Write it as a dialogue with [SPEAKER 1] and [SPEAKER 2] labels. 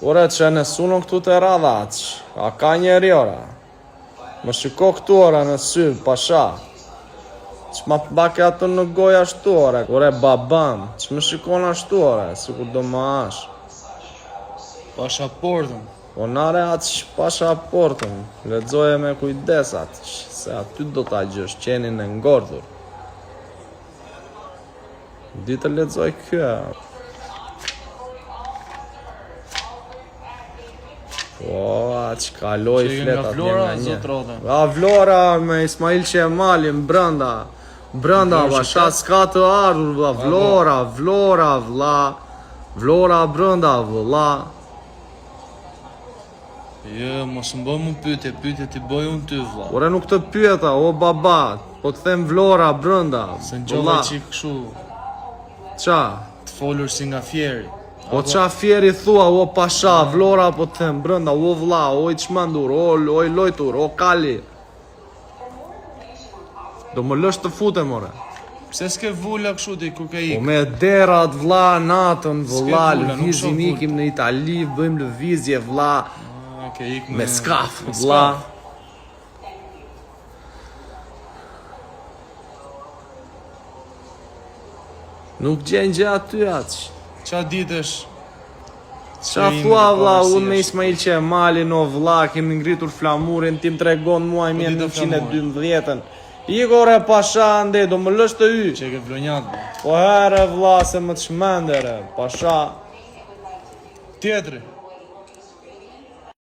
[SPEAKER 1] Ore që në sunon këtu të radhac, a ka njeri ora. Më shiko këtu ora në sy, pasha. Që ma bake ato në goj ashtu ore, ore babam, që më shikon ashtu ore, si kur do më ash.
[SPEAKER 2] Pashaportën.
[SPEAKER 1] O nare atë që pashaportën, ledzoje me kujdes atë, se aty do t'a gjësh qenin e ngordhur. Ditë ledzoj kjo. Po, atë që kaloj fletat një nga një. Nga Vlora me Ismail Qemalin, brënda. Brënda, basha s'ka të ardhur, vla. Vlora, vla. Vlora, brënda, vla.
[SPEAKER 2] Jo, mos më bëj mu pyetje t'i bëj unë ty, vla.
[SPEAKER 1] Ore nuk të pyeta, o baba, po të them Vlora, brënda.
[SPEAKER 2] Se në gjove që këshu,
[SPEAKER 1] Qa?
[SPEAKER 2] të folur si nga fjeri.
[SPEAKER 1] O qa fjeri thua, o pasha, Vlora po të them, brënda, o vla, o i qmendur, o i lojtur, o kali. Do më lësh të futem, ore.
[SPEAKER 2] Pse s'ke vulla këshu ti ku ke
[SPEAKER 1] Po
[SPEAKER 2] ikë?
[SPEAKER 1] me derat, vla, natën, vla,
[SPEAKER 2] vulla, nuk
[SPEAKER 1] lëvizim,
[SPEAKER 2] shoh
[SPEAKER 1] ikim në Itali, bëjmë lëvizje, vla,
[SPEAKER 2] Ke ikë
[SPEAKER 1] me skaf,
[SPEAKER 2] me
[SPEAKER 1] vla. Nuk gjenë gjë aty aq.
[SPEAKER 2] Qa ditësh?
[SPEAKER 1] Qa thua vla, unë me Ismail Qemalin, o vla, kemi ngritur flamurin, tim tregon muaj mjen
[SPEAKER 2] ditë
[SPEAKER 1] 112-ën. Igore pasha ande, do më lësh të y.
[SPEAKER 2] Që ke vlonjat, bë.
[SPEAKER 1] Po herë vla, se më të shmendere, pasha.
[SPEAKER 2] Tjetëri.